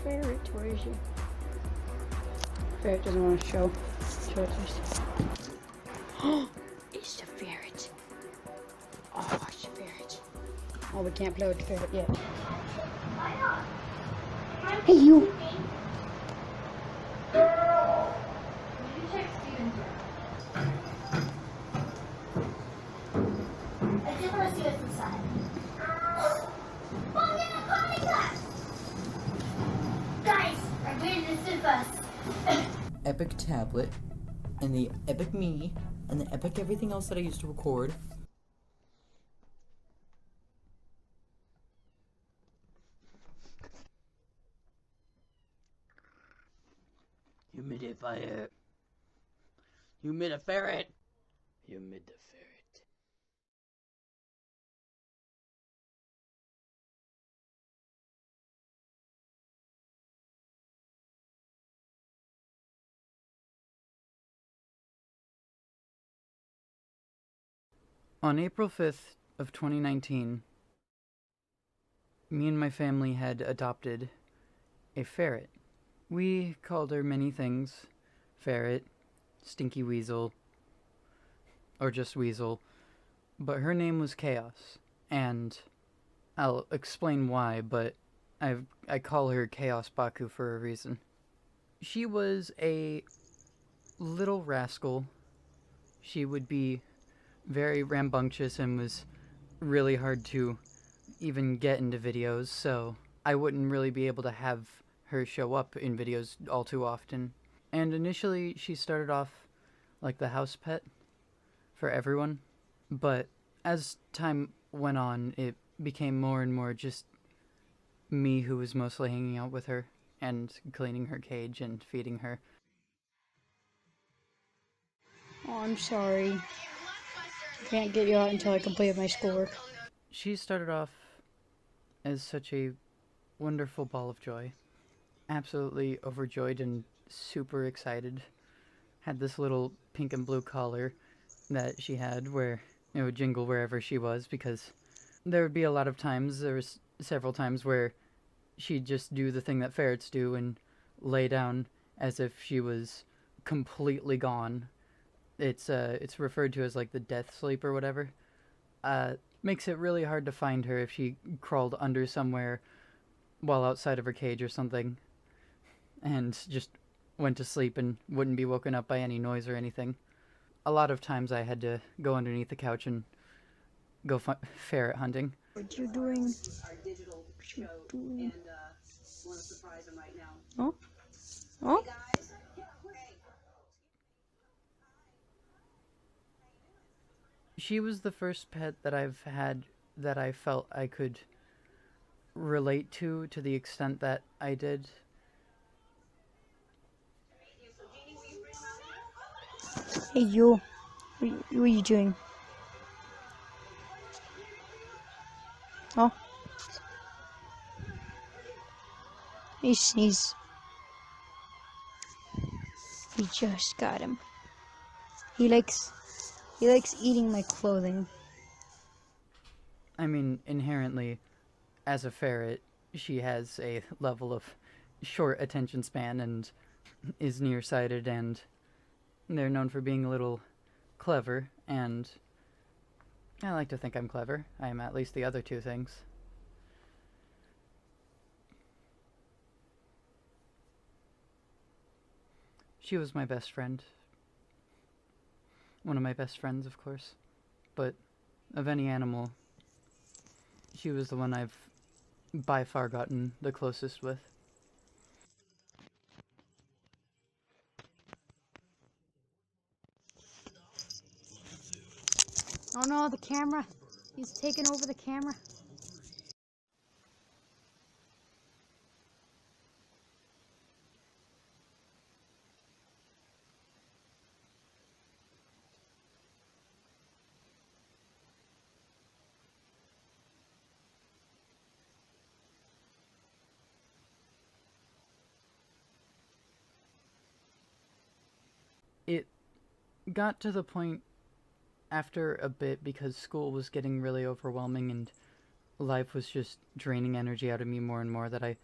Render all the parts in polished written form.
Ferret, where is she? Ferret doesn't want to show it first. Oh, it's the ferret. Oh, it's the ferret. Oh, we can't play with the ferret yet. Hey, you! I just want to see what's inside. Oh, get a comic book! Guys, I'm ready to sit us. Epic tablet, and the Epic Me, and the Epic everything else that I used to record. Humidifier. Humidiferret. Humidiferret. On April 5th of 2019, me and my family had adopted a ferret. We called her many things. Ferret, Stinky Weasel, or just Weasel. But her name was Chaos, and I'll explain why, but I call her Chaos Baku for a reason. She was a little rascal. She would be very rambunctious and was really hard to even get into videos, so I wouldn't really be able to have her show up in videos all too often. And initially she started off like the house pet for everyone, but as time went on, it became more and more just me who was mostly hanging out with her and cleaning her cage and feeding her. Oh, I'm sorry. Can't get you out until I complete my schoolwork. She started off as such a wonderful ball of joy. Absolutely overjoyed and super excited. Had this little pink and blue collar that she had where it would jingle wherever she was, because there would be a lot of times, there was several times where she'd just do the thing that ferrets do and lay down as if she was completely gone. It's referred to as like the death sleep or whatever. Makes it really hard to find her if she crawled under somewhere while outside of her cage or something and just went to sleep and wouldn't be woken up by any noise or anything. A lot of times I had to go underneath the couch and go ferret hunting. What you doing? What you doing? Oh? Oh? She was the first pet that I've had that I felt I could relate to the extent that I did. Hey, you. What are you doing? Oh. He sneezed. We just got him. He likes eating my clothing. I mean, inherently, as a ferret, she has a level of short attention span and is nearsighted, and they're known for being a little clever, and I like to think I'm clever. I am at least the other two things. She was my best friend. One of my best friends, of course. But of any animal, she was the one I've by far gotten the closest with. Oh no, the camera. He's taking over the camera. It got to the point after a bit, because school was getting really overwhelming and life was just draining energy out of me more and more, that I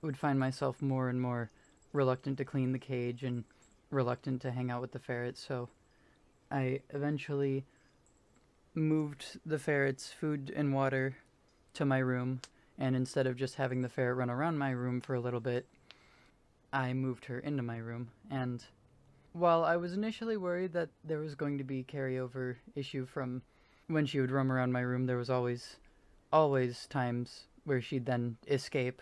would find myself more and more reluctant to clean the cage and reluctant to hang out with the ferrets, so I eventually moved the ferret's food and water to my room, and instead of just having the ferret run around my room for a little bit, I moved her into my room. And while I was initially worried that there was going to be carryover issue from when she would roam around my room, there was always times where she'd then escape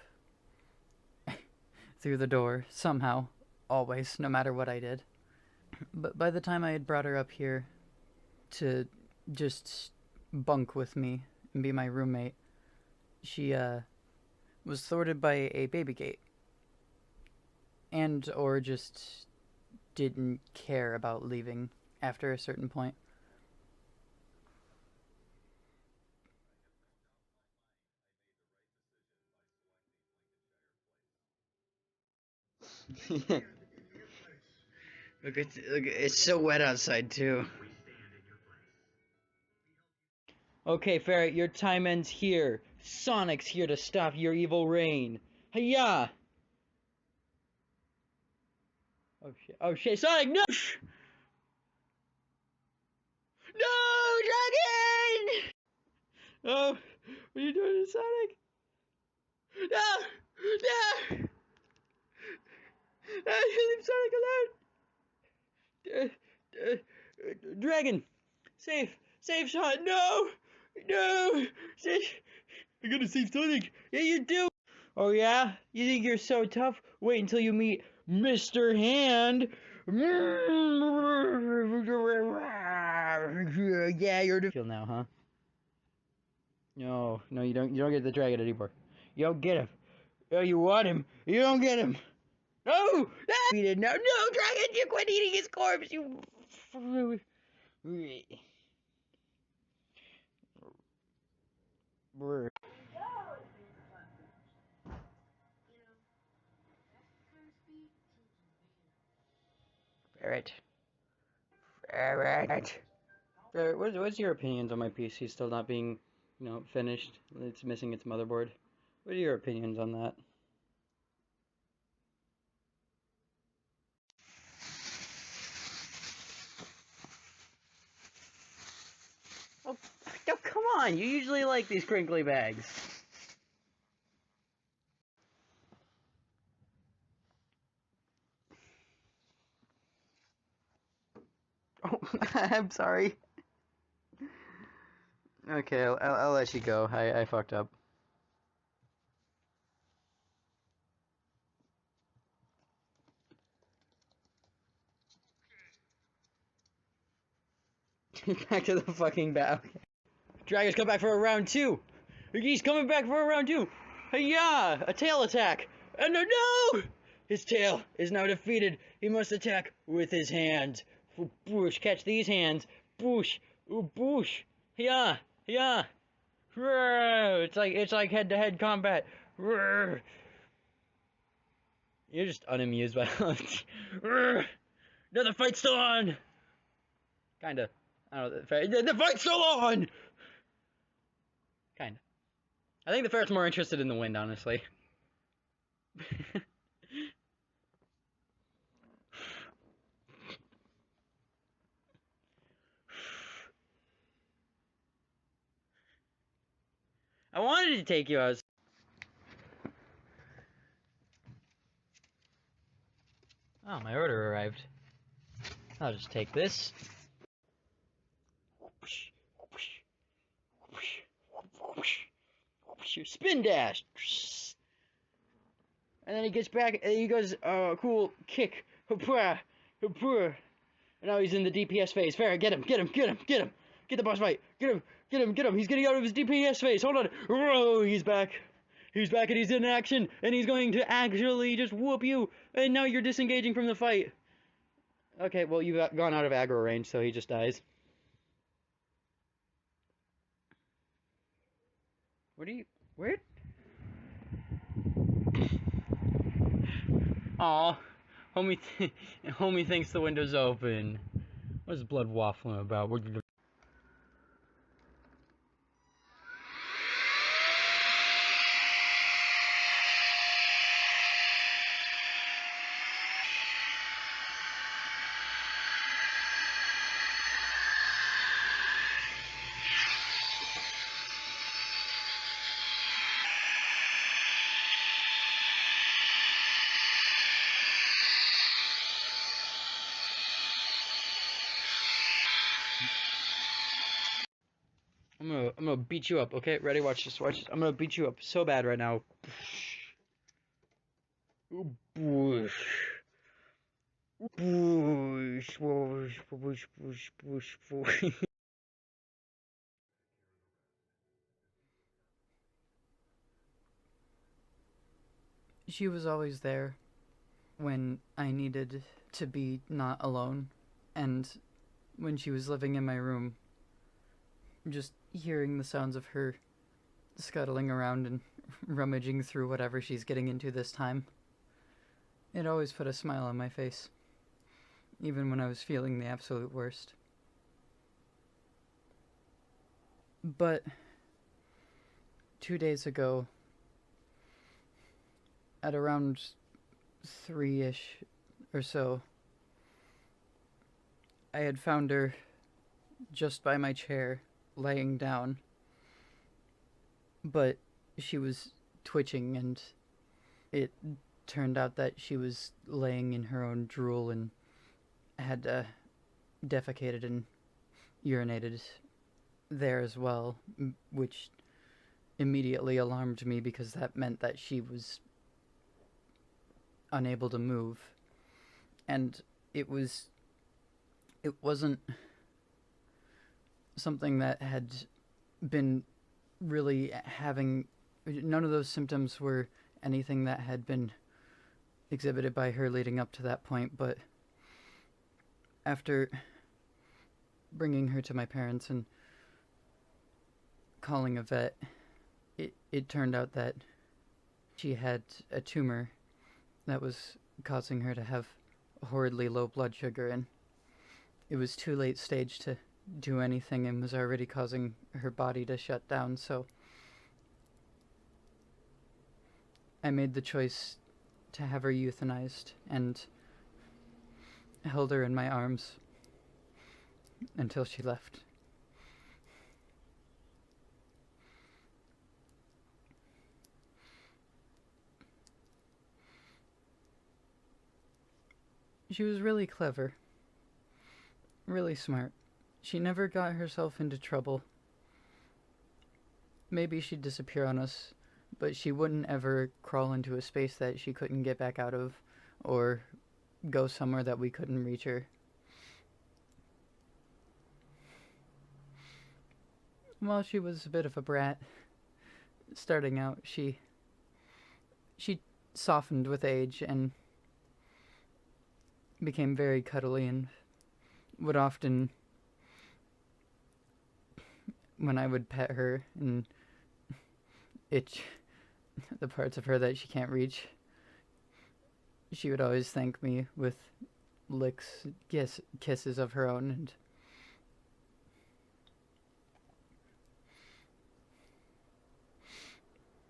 through the door somehow, always, no matter what I did. But by the time I had brought her up here to just bunk with me and be my roommate, she was thwarted by a baby gate, and or just didn't care about leaving after a certain point. It's so wet outside too. Okay, Ferret, your time ends here. Sonic's here to stop your evil reign. Hiya! Oh shit, Sonic, no! No, Dragon! Oh, what are you doing to Sonic? No! No! Leave Sonic alone! Dragon! Save! Save Sonic! No! No! Save! I gotta save Sonic! Yeah, you do! Oh yeah? You think you're so tough? Wait until you meet Mr. Hand! Yeah, you're the kill now, huh? No, no, you don't get the dragon anymore. You don't get him. Oh, you want him. You don't get him. No! No! Defeated. No, no, dragon, you quit eating his corpse, you... Ferret. Ferret. Ferret, what's your opinions on my PC still not being, finished? It's missing its motherboard. What are your opinions on that? Oh, come on! You usually like these crinkly bags. Oh, I'm sorry. Okay, I'll let you go. I fucked up. Back to the fucking bat. Okay. Dragon's come back for a round two. He's coming back for a round two. Hiya! A tail attack. And no! His tail is now defeated. He must attack with his hands. Boosh! Catch these hands. Boosh! Ooh, boosh! Hiya! Hiya! It's like head-to-head combat. You're just unamused by no, the fight's still on. Kinda. I don't know. The fight's still on. Kinda. I think the ferret's more interested in the wind, honestly. I wanted to take you out. Oh, my order arrived. I'll just take this. Spin dash! And then he gets back and he goes, cool kick. And now he's in the DPS phase. Ferret, get him. Get the boss fight. Get him. He's getting out of his DPS phase. Hold on. Oh, he's back. He's back and he's in action. And he's going to actually just whoop you. And now you're disengaging from the fight. Okay, well, you've gone out of aggro range, so he just dies. Where? Aw, homie thinks the window's open. What's blood waffling about? gonna beat you up, okay? Ready? Watch this. Watch this. I'm gonna beat you up so bad right now. Boosh. Boosh. Boosh. Boosh. Boosh. Boosh. Boosh. She was always there when I needed to be not alone, and when she was living in my room, just hearing the sounds of her scuttling around and rummaging through whatever she's getting into this time, it always put a smile on my face, even when I was feeling the absolute worst. But 2 days ago, at around 3-ish or so, I had found her just by my chair, laying down, but she was twitching, and it turned out that she was laying in her own drool and had defecated and urinated there as well, which immediately alarmed me because that meant that she was unable to move. And it wasn't something that had been really having, none of those symptoms were anything that had been exhibited by her leading up to that point, but after bringing her to my parents and calling a vet, it turned out that she had a tumor that was causing her to have horridly low blood sugar, and it was too late stage to do anything and was already causing her body to shut down, so I made the choice to have her euthanized and held her in my arms until she left. She was really clever, really smart. She never got herself into trouble. Maybe she'd disappear on us, but she wouldn't ever crawl into a space that she couldn't get back out of, or go somewhere that we couldn't reach her. While she was a bit of a brat starting out, she softened with age and became very cuddly, and would often, when I would pet her and itch the parts of her that she can't reach, she would always thank me with licks, kisses of her own, and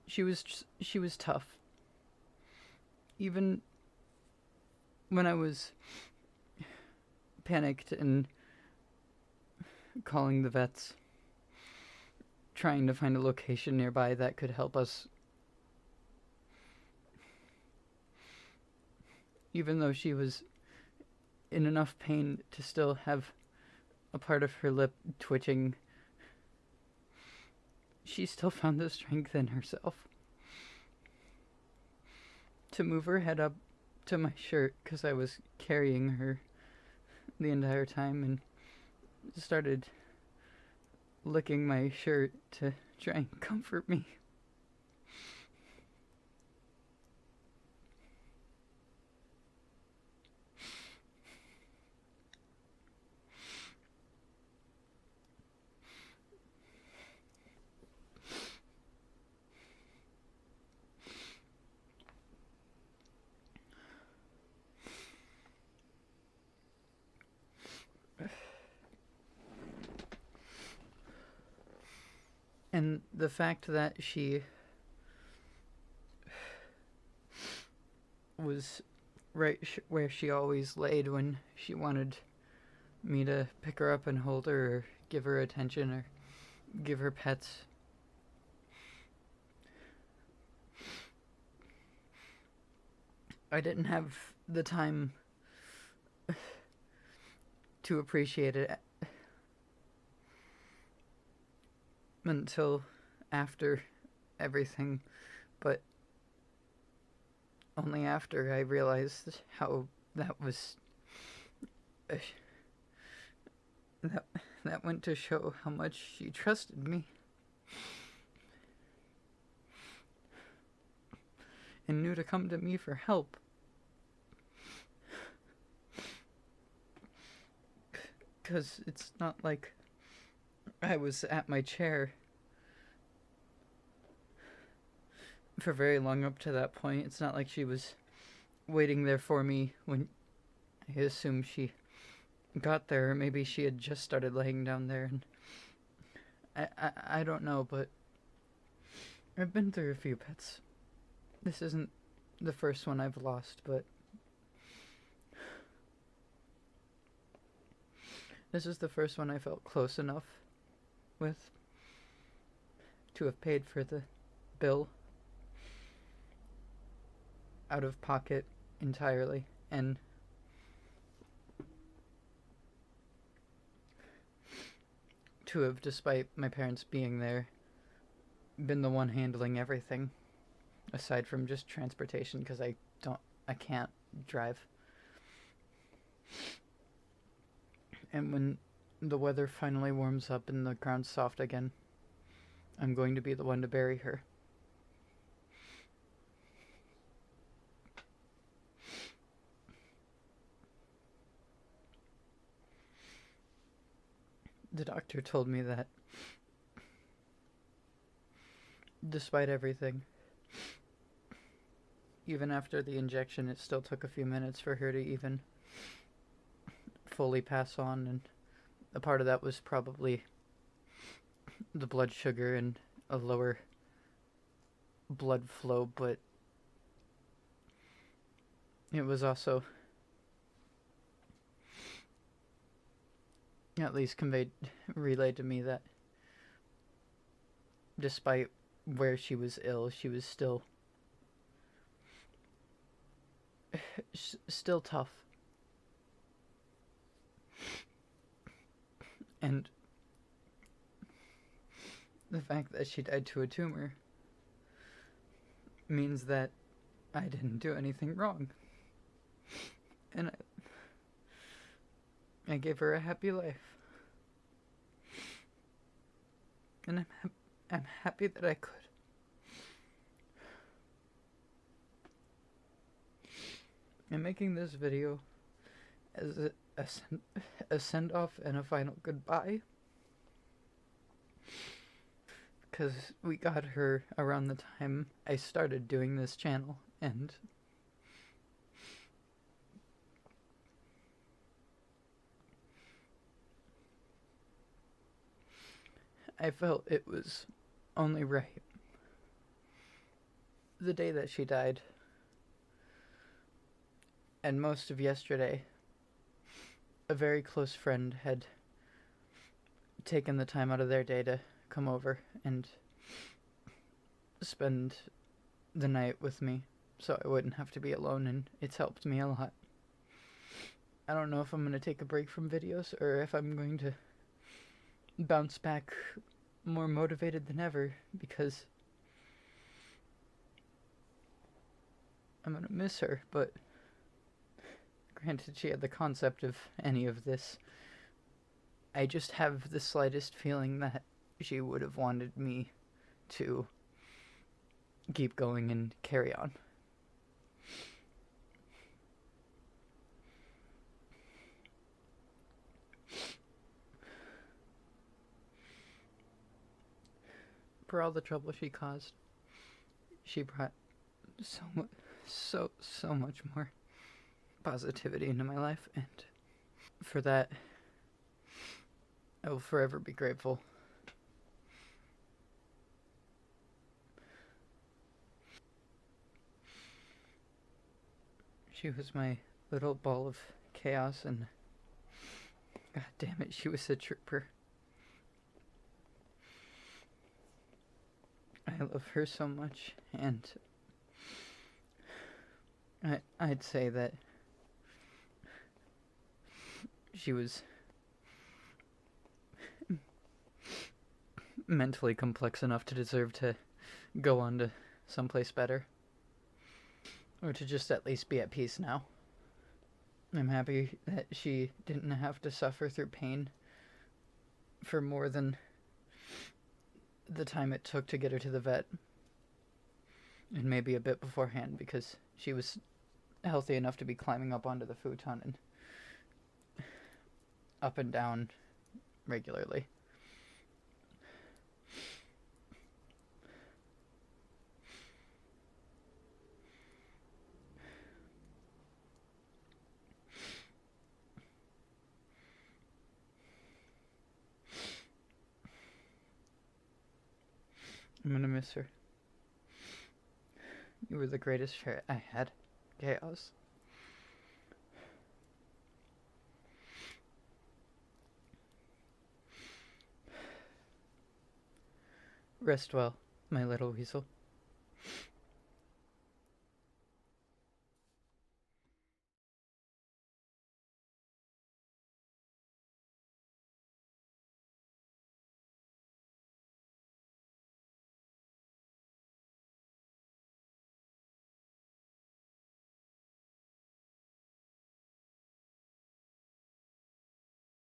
she was tough. Even when I was panicked and calling the vets, trying to find a location nearby that could help us, even though she was in enough pain to still have a part of her lip twitching, she still found the strength in herself to move her head up to my shirt, because I was carrying her the entire time, and started licking my shirt to try and comfort me. And the fact that she was right where she always laid when she wanted me to pick her up and hold her, or give her attention, or give her pets. I didn't have the time to appreciate it until after everything, but only after I realized how that was. Uh, that, that went to show how much she trusted me and knew to come to me for help. Because it's not like I was at my chair for very long up to that point. It's not like she was waiting there for me when I assume she got there. Or maybe she had just started laying down there. And I don't know, but I've been through a few pets. This isn't the first one I've lost, but this is the first one I felt close enough with to have paid for the bill out of pocket entirely, and to have, despite my parents being there, been the one handling everything aside from just transportation, because I can't drive. And when the weather finally warms up and the ground's soft again, I'm going to be the one to bury her. The doctor told me that despite everything, even after the injection, it still took a few minutes for her to even fully pass on, and a part of that was probably the blood sugar and a lower blood flow, but it was also at least relayed to me that despite where she was ill, she was still tough. And the fact that she died to a tumor means that I didn't do anything wrong. And I gave her a happy life. And I'm happy that I could. I'm making this video as a send-off and a final goodbye, because we got her around the time I started doing this channel, and I felt it was only right. The day that she died, and most of yesterday, a very close friend had taken the time out of their day to come over and spend the night with me so I wouldn't have to be alone, and it's helped me a lot. I don't know if I'm going to take a break from videos or if I'm going to bounce back more motivated than ever, because I'm going to miss her, but granted, she had the concept of any of this. I just have the slightest feeling that she would have wanted me to keep going and carry on. For all the trouble she caused, she brought so much more positivity into my life, and for that, I will forever be grateful. She was my little ball of chaos, and god damn it, she was a trooper. I love her so much, and I'd say that she was mentally complex enough to deserve to go on to someplace better. Or to just at least be at peace now. I'm happy that she didn't have to suffer through pain for more than the time it took to get her to the vet. And maybe a bit beforehand, because she was healthy enough to be climbing up onto the futon and up and down regularly. I'm gonna miss her. You were the greatest ferret I had. Chaos. Rest well, my little weasel.